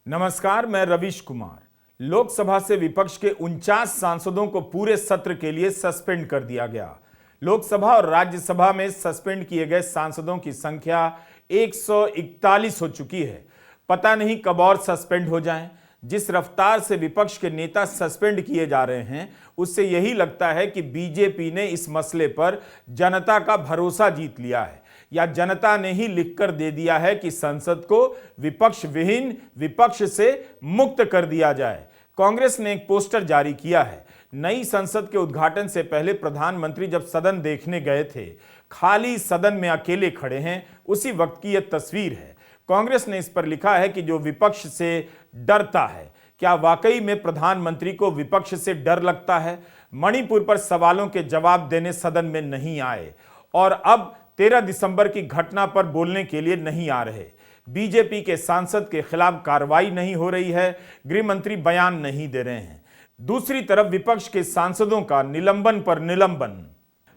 नमस्कार, मैं रवीश कुमार। लोकसभा से विपक्ष के 49 सांसदों को पूरे सत्र के लिए सस्पेंड कर दिया गया। लोकसभा और राज्यसभा में सस्पेंड किए गए सांसदों की संख्या 141 हो चुकी है। पता नहीं कब और सस्पेंड हो जाएं। जिस रफ्तार से विपक्ष के नेता सस्पेंड किए जा रहे हैं, उससे यही लगता है कि बीजेपी ने इस मसले पर जनता का भरोसा जीत लिया है, या जनता ने ही लिखकर दे दिया है कि संसद को विपक्ष विहीन, विपक्ष से मुक्त कर दिया जाए। कांग्रेस ने एक पोस्टर जारी किया है। नई संसद के उद्घाटन से पहले प्रधानमंत्री जब सदन देखने गए थे, खाली सदन में अकेले खड़े हैं, उसी वक्त की यह तस्वीर है। कांग्रेस ने इस पर लिखा है कि जो विपक्ष से डरता है, क्या वाकई में प्रधानमंत्री को विपक्ष से डर लगता है? मणिपुर पर सवालों के जवाब देने सदन में नहीं आए और अब 13 दिसंबर की घटना पर बोलने के लिए नहीं आ रहे। बीजेपी के सांसद के खिलाफ कार्रवाई नहीं हो रही है, गृह मंत्री बयान नहीं दे रहे हैं। दूसरी तरफ विपक्ष के सांसदों का निलंबन पर निलंबन।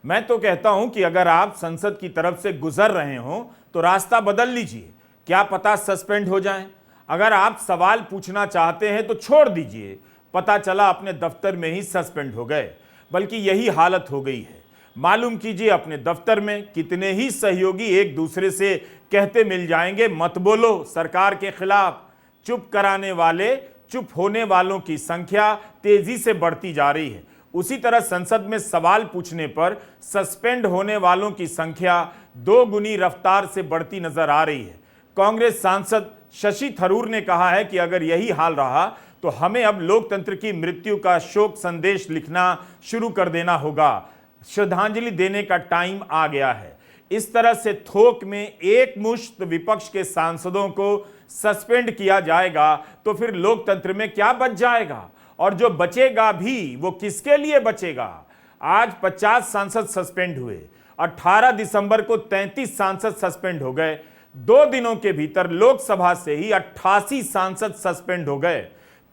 मैं तो कहता हूं कि अगर आप संसद की तरफ से गुजर रहे हो तो रास्ता बदल लीजिए, क्या पता सस्पेंड हो जाएं। अगर आप सवाल पूछना चाहते हैं तो छोड़ दीजिए, पता चला अपने दफ्तर में ही सस्पेंड हो गए। बल्कि यही हालत हो गई है। मालूम कीजिए अपने दफ्तर में कितने ही सहयोगी एक दूसरे से कहते मिल जाएंगे, मत बोलो सरकार के खिलाफ। चुप कराने वाले, चुप होने वालों की संख्या तेजी से बढ़ती जा रही है। उसी तरह संसद में सवाल पूछने पर सस्पेंड होने वालों की संख्या 2 गुनी रफ्तार से बढ़ती नजर आ रही है। कांग्रेस सांसद शशि थरूर ने कहा है कि अगर यही हाल रहा तो हमें अब लोकतंत्र की मृत्यु का शोक संदेश लिखना शुरू कर देना होगा। श्रद्धांजलि देने का टाइम आ गया है। इस तरह से थोक में एक मुश्त विपक्ष के सांसदों को सस्पेंड किया जाएगा तो फिर लोकतंत्र में क्या बच जाएगा? और जो बचेगा भी वो किसके लिए बचेगा? आज 50 सांसद सस्पेंड हुए, 18 दिसंबर को 33 सांसद सस्पेंड हो गए। 2 दिनों के भीतर लोकसभा से ही 88 सांसद सस्पेंड हो गए।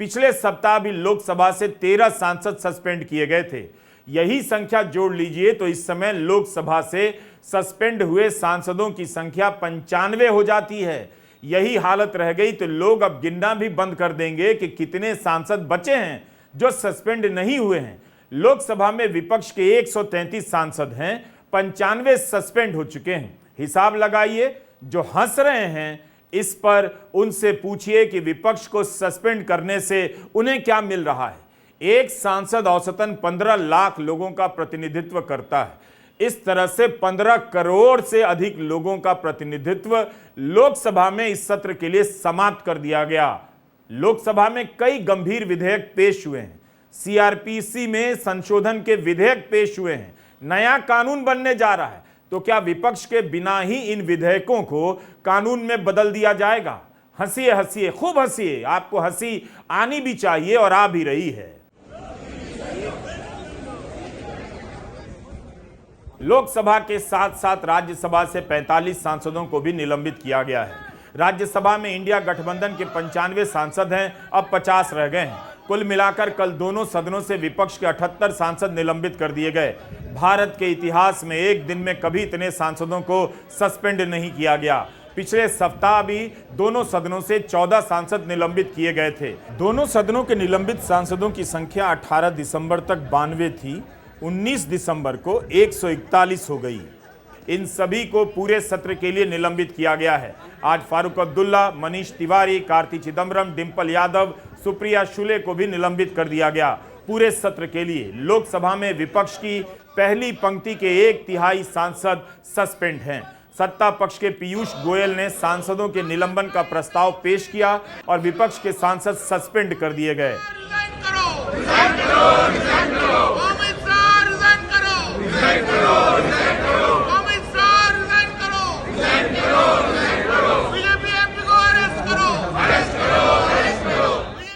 पिछले सप्ताह भी लोकसभा से 13 सांसद सस्पेंड किए गए थे। यही संख्या जोड़ लीजिए तो इस समय लोकसभा से सस्पेंड हुए सांसदों की संख्या 95 हो जाती है। यही हालत रह गई तो लोग अब गिनना भी बंद कर देंगे कि कितने सांसद बचे हैं जो सस्पेंड नहीं हुए हैं। लोकसभा में विपक्ष के 133 सांसद हैं, 95 सस्पेंड हो चुके हैं। हिसाब लगाइए। जो हंस रहे हैं इस पर उनसे पूछिए कि विपक्ष को सस्पेंड करने से उन्हें क्या मिल रहा है। एक सांसद औसतन 15 लाख लोगों का प्रतिनिधित्व करता है। इस तरह से 15 करोड़ से अधिक लोगों का प्रतिनिधित्व लोकसभा में इस सत्र के लिए समाप्त कर दिया गया। लोकसभा में कई गंभीर विधेयक पेश हुए हैं। सीआरपीसी में संशोधन के विधेयक पेश हुए हैं। नया कानून बनने जा रहा है। तो क्या विपक्ष के बिना ही इन विधेयकों को कानून में बदल दिया जाएगा? हंसिए हंसिए, खूब हंसिए। आपको हंसी आनी भी चाहिए और आ भी रही है। लोकसभा के साथ साथ राज्यसभा से 45 सांसदों को भी निलंबित किया गया है। राज्यसभा में इंडिया गठबंधन के 95 सांसद हैं, अब 50 रह गए हैं। कुल मिलाकर कल दोनों सदनों से विपक्ष के 78 सांसद निलंबित कर दिए गए। भारत के इतिहास में एक दिन में कभी इतने सांसदों को सस्पेंड नहीं किया गया। पिछले सप्ताह भी दोनों सदनों से 14 सांसद निलंबित किए गए थे। दोनों सदनों के निलंबित सांसदों की संख्या 18 दिसंबर तक 92 थी, 19 दिसंबर को 141 हो गई। इन सभी को पूरे सत्र के लिए निलंबित किया गया है। आज फारूक अब्दुल्ला, मनीष तिवारी, कार्ति चिदम्बरम, डिंपल यादव, सुप्रिया शुले को भी निलंबित कर दिया गया। पूरे सत्र के लिए लोकसभा में विपक्ष की पहली पंक्ति के 1/3 सांसद सस्पेंड हैं। सत्ता पक्ष के पीयूष गोयल ने सांसदों के निलंबन का प्रस्ताव पेश किया और विपक्ष के सांसद सस्पेंड कर दिए गए।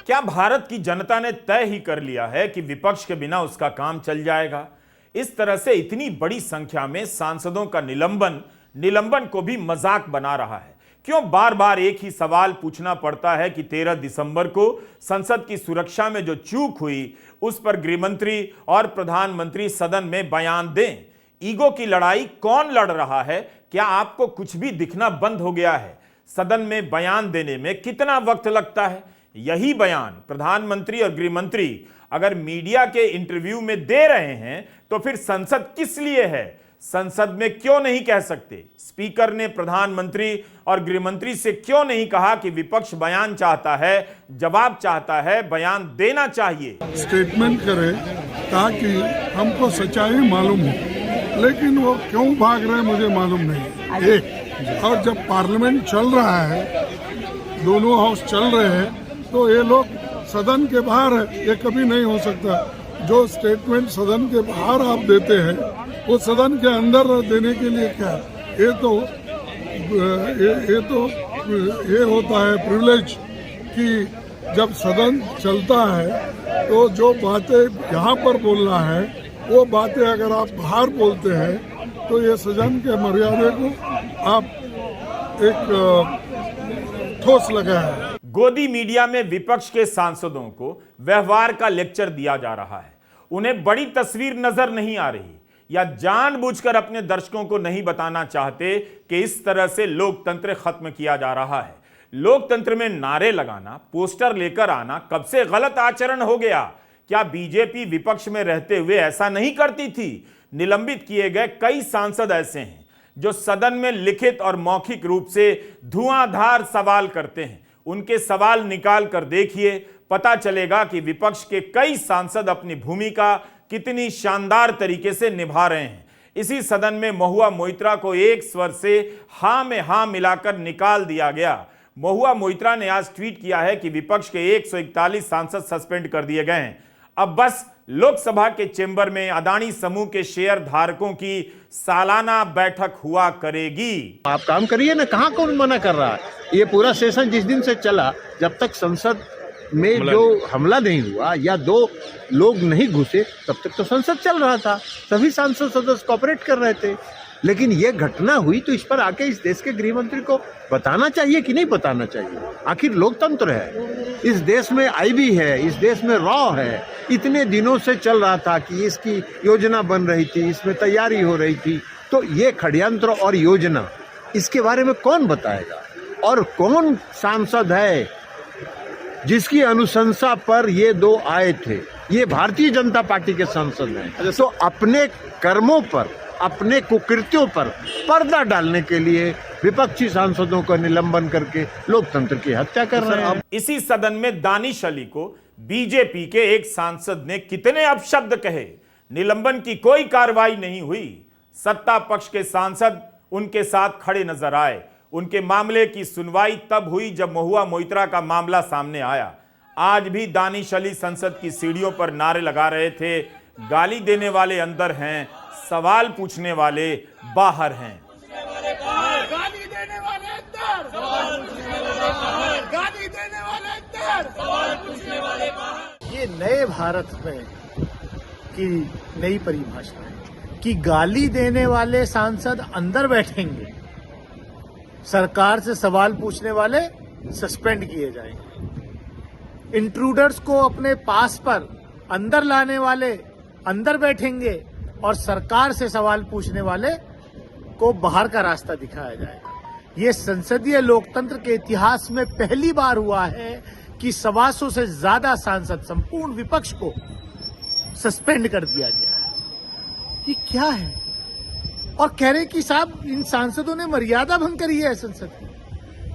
क्या भारत की जनता ने तय ही कर लिया है कि विपक्ष के बिना उसका काम चल जाएगा? इस तरह से इतनी बड़ी संख्या में सांसदों का निलंबन को भी मजाक बना रहा है। क्यों बार बार एक ही सवाल पूछना पड़ता है कि 13 दिसंबर को संसद की सुरक्षा में जो चूक हुई उस पर गृहमंत्री और प्रधानमंत्री सदन में बयान दें। ईगो की लड़ाई कौन लड़ रहा है? क्या आपको कुछ भी दिखना बंद हो गया है? सदन में बयान देने में कितना वक्त लगता है? यही बयान प्रधानमंत्री और गृह मंत्री अगर मीडिया के इंटरव्यू में दे रहे हैं तो फिर संसद किस लिए है? संसद में क्यों नहीं कह सकते? स्पीकर ने प्रधानमंत्री और गृह मंत्री से क्यों नहीं कहा कि विपक्ष बयान चाहता है, जवाब चाहता है, बयान देना चाहिए? स्टेटमेंट करें ताकि हमको सच्चाई मालूम हो, लेकिन वो क्यों भाग रहे हैं मुझे मालूम नहीं। एक और जब पार्लियामेंट चल रहा है, दोनों हाउस चल रहे हैं, तो ये लोग सदन के बाहर है, ये कभी नहीं हो सकता। जो स्टेटमेंट सदन के बाहर आप देते हैं वो सदन के अंदर देने के लिए क्या? ये होता है प्रिविलेज कि जब सदन चलता है तो जो बातें यहाँ पर बोलना है वो बातें अगर आप बाहर बोलते हैं तो ये सदन के मर्यादे को आप एक ठोस लगा है। गोदी मीडिया में विपक्ष के सांसदों को व्यवहार का लेक्चर दिया जा रहा है। उन्हें बड़ी तस्वीर नजर नहीं आ रही या जानबूझकर अपने दर्शकों को नहीं बताना चाहते कि इस तरह से लोकतंत्र खत्म किया जा रहा है। लोकतंत्र में नारे लगाना, पोस्टर लेकर आना कब से गलत आचरण हो गया? क्या बीजेपी विपक्ष में रहते हुए ऐसा नहीं करती थी? निलंबित किए गए कई सांसद ऐसे हैं जो सदन में लिखित और मौखिक रूप से धुआंधार सवाल करते हैं। उनके सवाल निकाल कर देखिए, पता चलेगा कि विपक्ष के कई सांसद अपनी भूमिका कितनी शानदार तरीके से निभा रहे हैं। इसी सदन में महुआ मोइत्रा को एक स्वर से हां में हां मिलाकर निकाल दिया गया। महुआ मोइत्रा ने आज ट्वीट किया है कि विपक्ष के 141 सांसद सस्पेंड कर दिए गए हैं। अब बस लोकसभा के चेंबर में अदानी समूह के शेयर धारकों की सालाना बैठक हुआ करेगी। आप काम करिए ना, कहाँ कौन मना कर रहा है? ये पूरा सेशन जिस दिन से चला, जब तक संसद में जो हमला नहीं हुआ या 2 लोग नहीं घुसे, तब तक तो संसद चल रहा था, सभी सांसद सदस्य कोऑपरेट कर रहे थे। लेकिन ये घटना हुई तो इस पर आके इस देश के गृह मंत्री को बताना चाहिए कि नहीं बताना चाहिए? आखिर लोकतंत्र है, इस देश में आईबी है, इस देश में रॉ है। इतने दिनों से चल रहा था कि इसकी योजना बन रही थी, इसमें तैयारी हो रही थी, तो ये षड्यंत्र और योजना, इसके बारे में कौन बताएगा? और कौन सांसद है जिसकी अनुशंसा पर ये 2 आए थे? ये भारतीय जनता पार्टी के सांसद हैं। तो अपने कर्मों पर, अपने कुकृत्यों पर पर्दा डालने के लिए विपक्षी सांसदों का निलंबन करके लोकतंत्र की हत्या कर रहे हैं। इसी सदन में दानिश अली को बीजेपी के एक सांसद ने कितने अपशब्द कहे, निलंबन की कोई कार्रवाई नहीं हुई। सत्ता पक्ष के सांसद उनके साथ खड़े नजर आए। उनके मामले की सुनवाई तब हुई जब महुआ मोइत्रा का मामला सामने आया। आज भी दानिश अली संसद की सीढ़ियों पर नारे लगा रहे थे, गाली देने वाले अंदर हैं, सवाल पूछने वाले बाहर हैं। गाली देने वाले अंदर, सवाल पूछने वाले बाहर। गाली देने वाले अंदर, सवाल पूछने वाले बाहर। ये नए भारत में की नई परिभाषा है कि गाली देने वाले सांसद अंदर बैठेंगे, सरकार से सवाल पूछने वाले सस्पेंड किए जाएंगे। इंट्रूडर्स को अपने पास पर अंदर लाने वाले अंदर बैठेंगे और सरकार से सवाल पूछने वाले को बाहर का रास्ता दिखाया जाएगा। ये संसदीय लोकतंत्र के इतिहास में पहली बार हुआ है कि 125 से ज्यादा सांसद, संपूर्ण विपक्ष को सस्पेंड कर दिया गया है। ये क्या है? और कह रहे कि साहब इन सांसदों ने मर्यादा भंग करी है संसद की।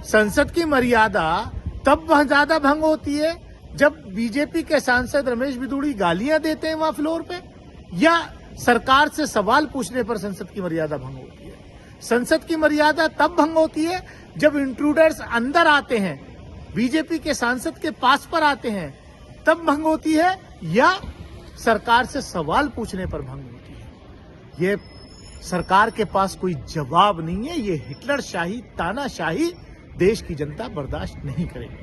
संसद की मर्यादा तब ज्यादा भंग होती है जब बीजेपी के सांसद रमेश बिधूड़ी गालियां देते हैं वहां फ्लोर पे, या सरकार से सवाल पूछने पर संसद की मर्यादा भंग होती है। संसद की मर्यादा तब भंग होती है जब इंट्रूडर्स अंदर आते हैं, बीजेपी के सांसद के पास पर आते हैं, तब भंग होती है, या सरकार से सवाल पूछने पर भंग होती है। ये सरकार के पास कोई जवाब नहीं है। ये हिटलरशाही, तानाशाही देश की जनता बर्दाश्त नहीं करेगी।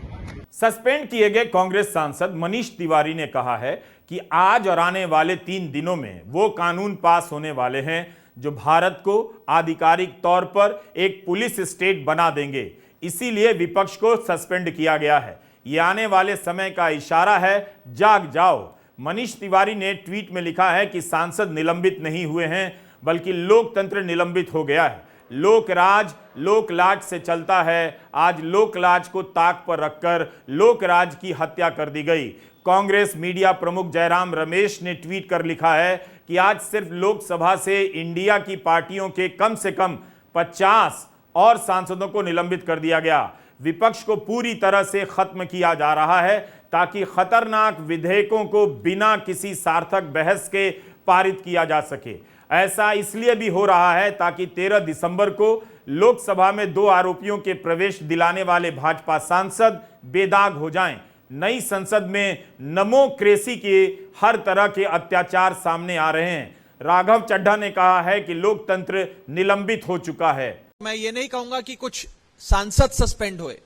सस्पेंड किए गए कांग्रेस सांसद मनीष तिवारी ने कहा है कि आज और आने वाले 3 दिनों में वो कानून पास होने वाले हैं जो भारत को आधिकारिक तौर पर एक पुलिस स्टेट बना देंगे। इसीलिए विपक्ष को सस्पेंड किया गया है। ये आने वाले समय का इशारा है, जाग जाओ। मनीष तिवारी ने ट्वीट में लिखा है कि सांसद निलंबित नहीं हुए हैं बल्कि लोकतंत्र निलंबित हो गया है। लोकराज लोकलाज से चलता है, आज लोकलाज को ताक पर रखकर लोकराज की हत्या कर दी गई। कांग्रेस मीडिया प्रमुख जयराम रमेश ने ट्वीट कर लिखा है कि आज सिर्फ लोकसभा से इंडिया की पार्टियों के कम से कम 50 और सांसदों को निलंबित कर दिया गया। विपक्ष को पूरी तरह से खत्म किया जा रहा है ताकि खतरनाक विधेयकों को बिना किसी सार्थक बहस के पारित किया जा सके। ऐसा इसलिए भी हो रहा है ताकि 13 दिसंबर को लोकसभा में 2 आरोपियों के प्रवेश दिलाने वाले भाजपा सांसद बेदाग हो जाएं। नई संसद में नमोक्रेसी के हर तरह के अत्याचार सामने आ रहे हैं। राघव चड्ढा ने कहा है कि लोकतंत्र निलंबित हो चुका है। मैं ये नहीं कहूंगा कि कुछ सांसद सस्पेंड हुए,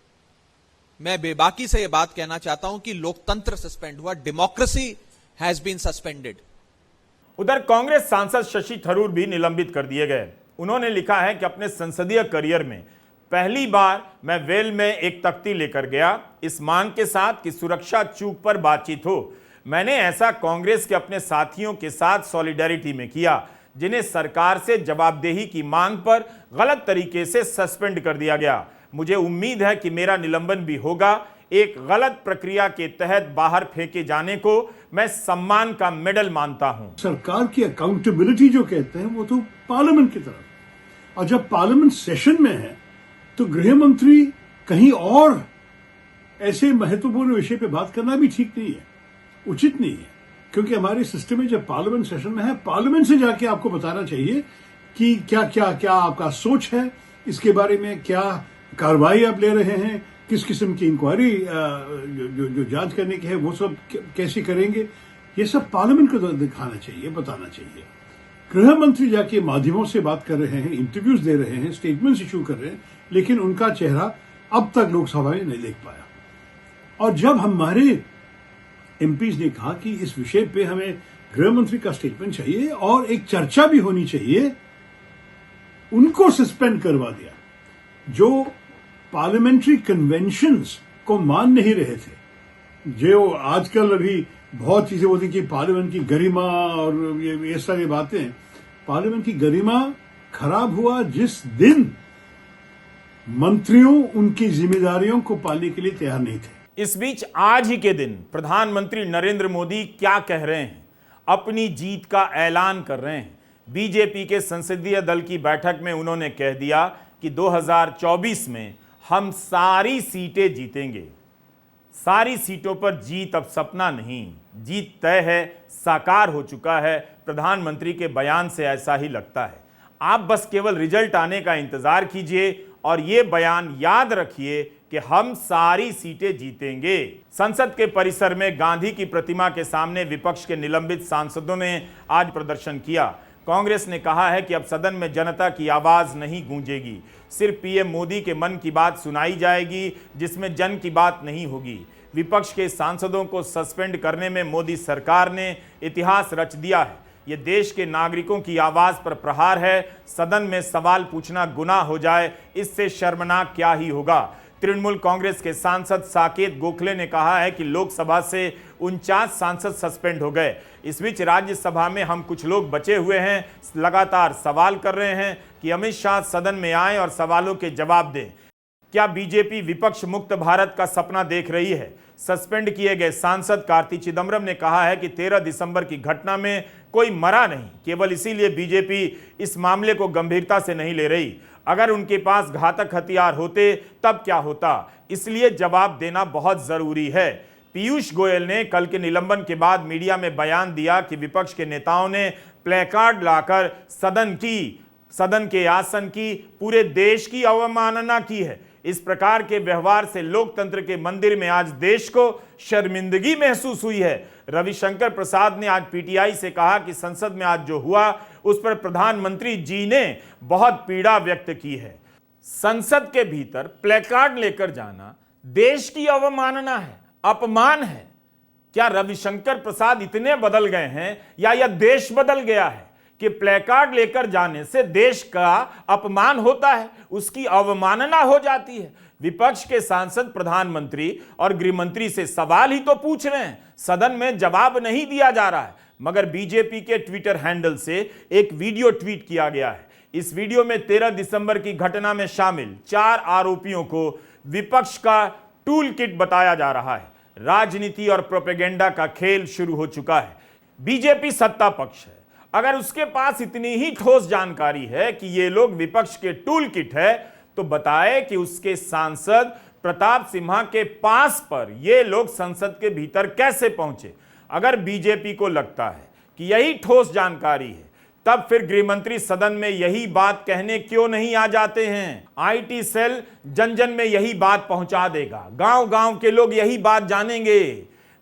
मैं बेबाकी से यह बात कहना चाहता हूं कि लोकतंत्र सस्पेंड हुआ, डेमोक्रेसी हैज बीन सस्पेंडेड। उधर कांग्रेस सांसद शशि थरूर भी निलंबित कर दिए गए। उन्होंने लिखा है कि अपने संसदीय करियर में पहली बार मैं वेल में एक तख्ती लेकर गया इस मांग के साथ कि सुरक्षा चूक पर बातचीत हो। मैंने ऐसा कांग्रेस के अपने साथियों के साथ सॉलिडेरिटी में किया जिन्हें सरकार से जवाबदेही की मांग पर गलत तरीके से सस्पेंड कर दिया गया। मुझे उम्मीद है कि मेरा निलंबन भी होगा। एक गलत प्रक्रिया के तहत बाहर फेंके जाने को मैं सम्मान का मेडल मानता हूं। सरकार की अकाउंटेबिलिटी जो कहते हैं वो तो पार्लियामेंट की तरफ, और जब पार्लियामेंट सेशन में है तो गृह मंत्री कहीं और ऐसे महत्वपूर्ण विषय पे बात करना भी ठीक नहीं है, उचित नहीं है, क्योंकि हमारे सिस्टम में जब पार्लियामेंट सेशन में है, पार्लियामेंट से जाके आपको बताना चाहिए कि क्या क्या क्या आपका सोच है, इसके बारे में क्या कार्रवाई आप ले रहे हैं, किस किस्म की इंक्वायरी जो जांच करने की है वो सब कैसे करेंगे, ये सब पार्लियामेंट को दिखाना चाहिए, बताना चाहिए। गृह मंत्री जाके माध्यमों से बात कर रहे हैं, इंटरव्यूज दे रहे हैं, स्टेटमेंट्स इशू कर रहे हैं, लेकिन उनका चेहरा अब तक लोकसभा में नहीं देख पाया। और जब हमारे एमपीज ने कहा कि इस विषय पे हमें गृह मंत्री का स्टेटमेंट चाहिए और एक चर्चा भी होनी चाहिए, उनको सस्पेंड करवा दिया जो पार्लियामेंट्री कन्वेंशंस को मान नहीं रहे थे। जो आजकल अभी बहुत चीजें होती कि पार्लियामेंट की गरिमा और ये सारी बातें, पार्लियामेंट की गरिमा खराब हुआ जिस दिन मंत्रियों उनकी जिम्मेदारियों को पालने के लिए तैयार नहीं थे। इस बीच आज ही के दिन प्रधानमंत्री नरेंद्र मोदी क्या कह रहे हैं, अपनी जीत का ऐलान कर रहे हैं। बीजेपी के संसदीय दल की बैठक में उन्होंने कह दिया कि 2024 में हम सारी सीटें जीतेंगे। सारी सीटों पर जीत अब सपना नहीं, जीत तय है, साकार हो चुका है। प्रधानमंत्री के बयान से ऐसा ही लगता है। आप बस केवल रिजल्ट आने का इंतजार कीजिए और ये बयान याद रखिए कि हम सारी सीटें जीतेंगे। संसद के परिसर में गांधी की प्रतिमा के सामने विपक्ष के निलंबित सांसदों ने आज प्रदर्शन किया। कांग्रेस ने कहा है कि अब सदन में जनता की आवाज नहीं गूंजेगी, सिर्फ पीएम मोदी के मन की बात सुनाई जाएगी जिसमें जन की बात नहीं होगी। विपक्ष के सांसदों को सस्पेंड करने में मोदी सरकार ने इतिहास रच दिया है। यह देश के नागरिकों की आवाज पर प्रहार है। सदन में सवाल पूछना गुनाह हो जाए, इससे शर्मनाक क्या ही होगा। तृणमूल कांग्रेस के सांसद साकेत गोखले ने कहा है कि लोकसभा से 49 सांसद सस्पेंड हो गए। इस बीच राज्यसभा में हम कुछ लोग बचे हुए हैं, लगातार सवाल कर रहे हैं कि अमित शाह सदन में आए और सवालों के जवाब दें। क्या बीजेपी विपक्ष मुक्त भारत का सपना देख रही है? सस्पेंड किए गए सांसद कार्ति चिदम्बरम ने कहा है कि 13 दिसंबर की घटना में कोई मरा नहीं, केवल इसीलिए बीजेपी इस मामले को गंभीरता से नहीं ले रही। अगर उनके पास घातक हथियार होते तब क्या होता, इसलिए जवाब देना बहुत जरूरी है। पीयूष गोयल ने कल के निलंबन के बाद मीडिया में बयान दिया कि विपक्ष के नेताओं ने प्लेकार्ड लाकर सदन के आसन की, पूरे देश की अवमानना की है। इस प्रकार के व्यवहार से लोकतंत्र के मंदिर में आज देश को शर्मिंदगी महसूस हुई है। रविशंकर प्रसाद ने आज पीटीआई से कहा कि संसद में आज जो हुआ उस पर प्रधानमंत्री जी ने बहुत पीड़ा व्यक्त की है। संसद के भीतर प्लेकार्ड लेकर जाना देश की अवमानना है, अपमान है। क्या रविशंकर प्रसाद इतने बदल गए हैं या यह देश बदल गया है कि प्लेकार्ड लेकर जाने से देश का अपमान होता है, उसकी अवमानना हो जाती है? विपक्ष के सांसद प्रधानमंत्री और गृहमंत्री से सवाल ही तो पूछ रहे हैं, सदन में जवाब नहीं दिया जा रहा है। मगर बीजेपी के ट्विटर हैंडल से एक वीडियो ट्वीट किया गया है। इस वीडियो में 13 दिसंबर की घटना में शामिल 4 आरोपियों को विपक्ष का टूल किट बताया जा रहा है। राजनीति और प्रोपेगेंडा का खेल शुरू हो चुका है। बीजेपी सत्ता पक्ष है, अगर उसके पास इतनी ही ठोस जानकारी है कि ये लोग विपक्ष के टूल किट है, तो बताए कि उसके सांसद प्रताप सिम्हा के पास पर ये लोग संसद के भीतर कैसे पहुंचे। अगर बीजेपी को लगता है कि यही ठोस जानकारी है, तब फिर गृहमंत्री सदन में यही बात कहने क्यों नहीं आ जाते हैं। आईटी सेल जन जन में यही बात पहुंचा देगा, गांव गांव के लोग यही बात जानेंगे।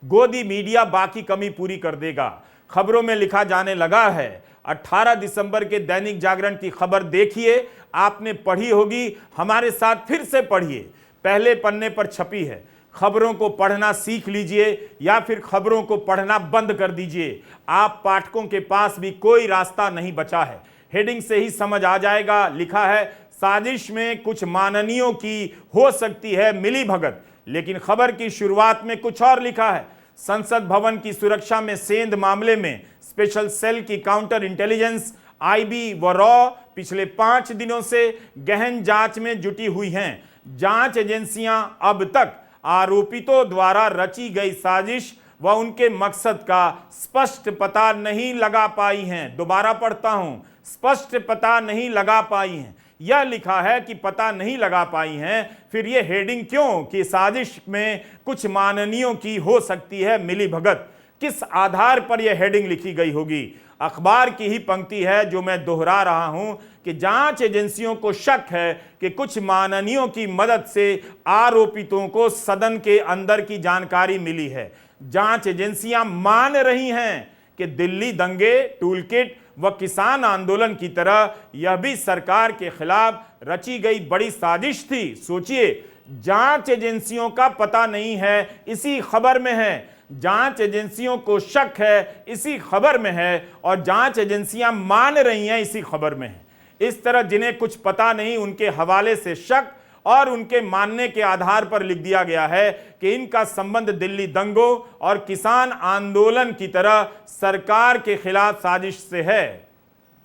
गोदी मीडिया बाकी कमी पूरी कर देगा। खबरों में लिखा जाने लगा है, 18 दिसंबर के दैनिक जागरण की खबर देखिए, आपने पढ़ी होगी, हमारे साथ फिर से पढ़िए। पहले पन्ने पर छपी है। खबरों को पढ़ना सीख लीजिए या फिर खबरों को पढ़ना बंद कर दीजिए। आप पाठकों के पास भी कोई रास्ता नहीं बचा है। हेडिंग से ही समझ आ जाएगा। लिखा है, साजिश में कुछ माननीयों की हो सकती है मिली भगत। लेकिन खबर की शुरुआत में कुछ और लिखा है। संसद भवन की सुरक्षा में सेंध मामले में स्पेशल सेल की काउंटर इंटेलिजेंस, आईबी व रॉ पिछले 5 दिनों से गहन जांच में जुटी हुई हैं। जांच एजेंसियां अब तक आरोपितों द्वारा रची गई साजिश व उनके मकसद का स्पष्ट पता नहीं लगा पाई हैं। दोबारा पढ़ता हूं, स्पष्ट पता नहीं लगा पाई हैं। यह लिखा है कि पता नहीं लगा पाई हैं, फिर यह हेडिंग क्यों कि साजिश में कुछ माननीयों की हो सकती है मिली भगत। किस आधार पर यह हेडिंग लिखी गई होगी? अखबार की ही पंक्ति है जो मैं दोहरा रहा हूं कि जांच एजेंसियों को शक है कि कुछ माननीयों की मदद से आरोपितों को सदन के अंदर की जानकारी मिली है। जांच एजेंसियां मान रही हैं कि दिल्ली दंगे, टूलकिट व किसान आंदोलन की तरह यह भी सरकार के खिलाफ रची गई बड़ी साजिश थी। सोचिए, जांच एजेंसियों का पता नहीं है, इसी खबर में है। जांच एजेंसियों को शक है, इसी खबर में है। और जांच एजेंसियां मान रही हैं, इसी खबर में है। इस तरह जिन्हें कुछ पता नहीं, उनके हवाले से शक और उनके मानने के आधार पर लिख दिया गया है कि इनका संबंध दिल्ली दंगों और किसान आंदोलन की तरह सरकार के खिलाफ साजिश से है।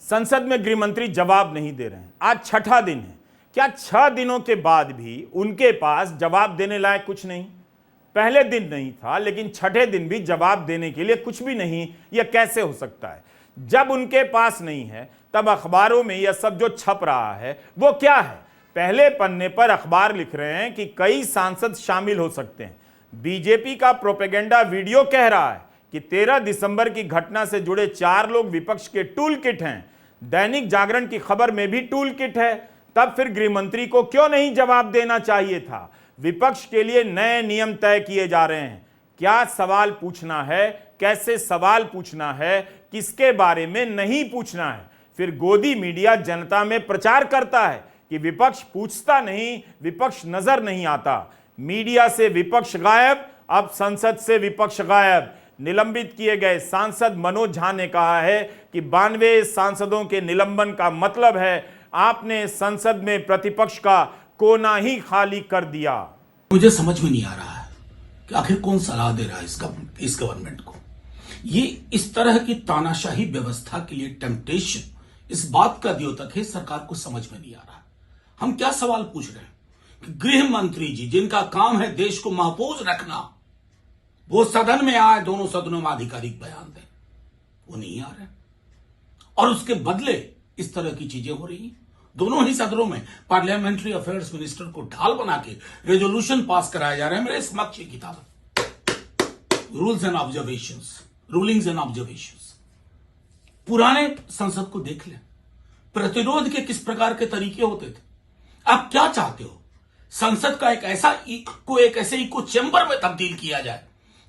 संसद में गृह मंत्री जवाब नहीं दे रहे हैं। आज 6ठा दिन है। क्या 6 दिनों के बाद भी उनके पास जवाब देने लायक कुछ नहीं? पहले दिन नहीं था, लेकिन 6ठे दिन भी जवाब देने के लिए कुछ भी नहीं। यह कैसे हो सकता है? जब उनके पास नहीं है, तब अखबारों में यह सब जो छप रहा है वो क्या है? पहले पन्ने पर अखबार लिख रहे हैं कि कई सांसद शामिल हो सकते हैं। बीजेपी का प्रोपेगेंडा वीडियो कह रहा है कि 13 दिसंबर की घटना से जुड़े 4 लोग विपक्ष के टूल किट हैं। दैनिक जागरण की खबर में भी टूल किट है। तब फिर गृह मंत्री को क्यों नहीं जवाब देना चाहिए था? विपक्ष के लिए नए नियम तय किए जा रहे हैं। क्या सवाल पूछना है, कैसे सवाल पूछना है, किसके बारे में नहीं पूछना है। फिर गोदी मीडिया जनता में प्रचार करता है कि विपक्ष पूछता नहीं, विपक्ष नजर नहीं आता। मीडिया से विपक्ष गायब, अब संसद से विपक्ष गायब। निलंबित किए गए सांसद मनोज झा ने कहा है कि 92 सांसदों के निलंबन का मतलब है आपने संसद में प्रतिपक्ष का कोना ही खाली कर दिया। मुझे समझ में नहीं आ रहा है कि आखिर कौन सलाह दे रहा है इस गवर्नमेंट को। ये इस तरह की तानाशाही व्यवस्था के लिए टेम्पटेशन इस बात का द्योतक है, सरकार को समझ में नहीं आ रहा। हम क्या सवाल पूछ रहे हैं कि गृह मंत्री जी, जिनका काम है देश को महफूज रखना, वो सदन में आए, दोनों सदनों में आधिकारिक बयान दें, वो नहीं आ रहे। और उसके बदले इस तरह की चीजें हो रही हैं। दोनों ही सदनों में पार्लियामेंट्री अफेयर्स मिनिस्टर को ढाल बना के रेजोल्यूशन पास कराया जा रहा है। मेरे समक्ष ये किताब है, rules and observations, rulings and observations. पुराने संसद को देख लें, प्रतिरोध के किस प्रकार के तरीके होते थे। आप क्या चाहते हो? संसद का एक ऐसे इको चैम्बर में तब्दील किया जाए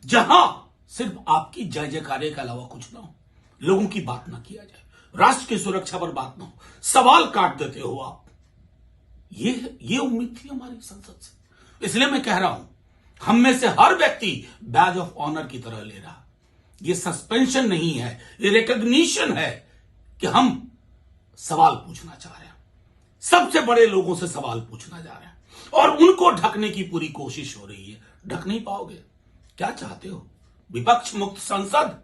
जहां सिर्फ आपकी जय जयकारे के अलावा कुछ ना हो, लोगों की बात ना किया जाए, राष्ट्र की सुरक्षा पर बात ना हो, सवाल काट देते हो आप। ये उम्मीद थी हमारी संसद से। इसलिए मैं कह रहा हूं, हम में से हर व्यक्ति बैज ऑफ ऑनर की तरह ले रहा। ये सस्पेंशन नहीं है, ये रिकॉग्निशन है कि हम सवाल पूछना चाह रहे हैं, सबसे बड़े लोगों से सवाल पूछना जा रहे हैं और उनको ढकने की पूरी कोशिश हो रही है। ढक नहीं पाओगे। क्या चाहते हो? विपक्ष मुक्त संसद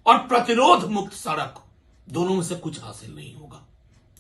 और प्रतिरोध मुक्त सड़क, दोनों में से कुछ हासिल नहीं होगा।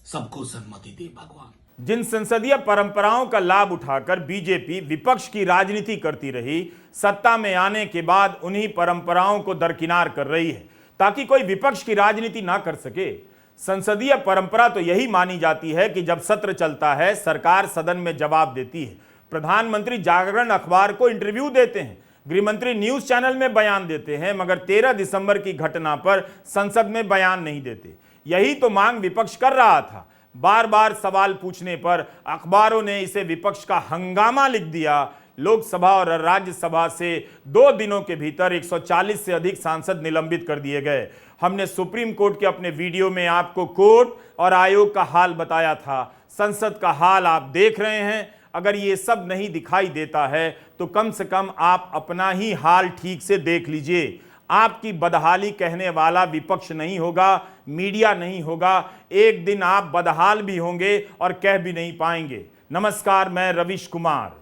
सबको सन्मति दे भगवान। जिन संसदीय परंपराओं का लाभ उठाकर बीजेपी विपक्ष की राजनीति करती रही, सत्ता में आने के बाद उन्हीं परंपराओं को दरकिनार कर रही है ताकि कोई विपक्ष की राजनीति ना कर सके। संसदीय परंपरा तो यही मानी जाती है कि जब सत्र चलता है, सरकार सदन में जवाब देती है, प्रधानमंत्री जागरण अखबार को इंटरव्यू देते हैं, गृहमंत्री न्यूज चैनल में बयान देते हैं, मगर 13 दिसंबर की घटना पर संसद में बयान नहीं देते। यही तो मांग विपक्ष कर रहा था। बार बार सवाल पूछने पर अखबारों ने इसे विपक्ष का हंगामा लिख दिया। लोकसभा और राज्यसभा से 2 दिनों के भीतर 140 से अधिक सांसद निलंबित कर दिए गए। हमने सुप्रीम कोर्ट के अपने वीडियो में आपको कोर्ट और आयोग का हाल बताया था। संसद का हाल आप देख रहे हैं। अगर ये सब नहीं दिखाई देता है तो कम से कम आप अपना ही हाल ठीक से देख लीजिए। आपकी बदहाली कहने वाला विपक्ष नहीं होगा, मीडिया नहीं होगा। एक दिन आप बदहाल भी होंगे और कह भी नहीं पाएंगे। नमस्कार, मैं रविश कुमार।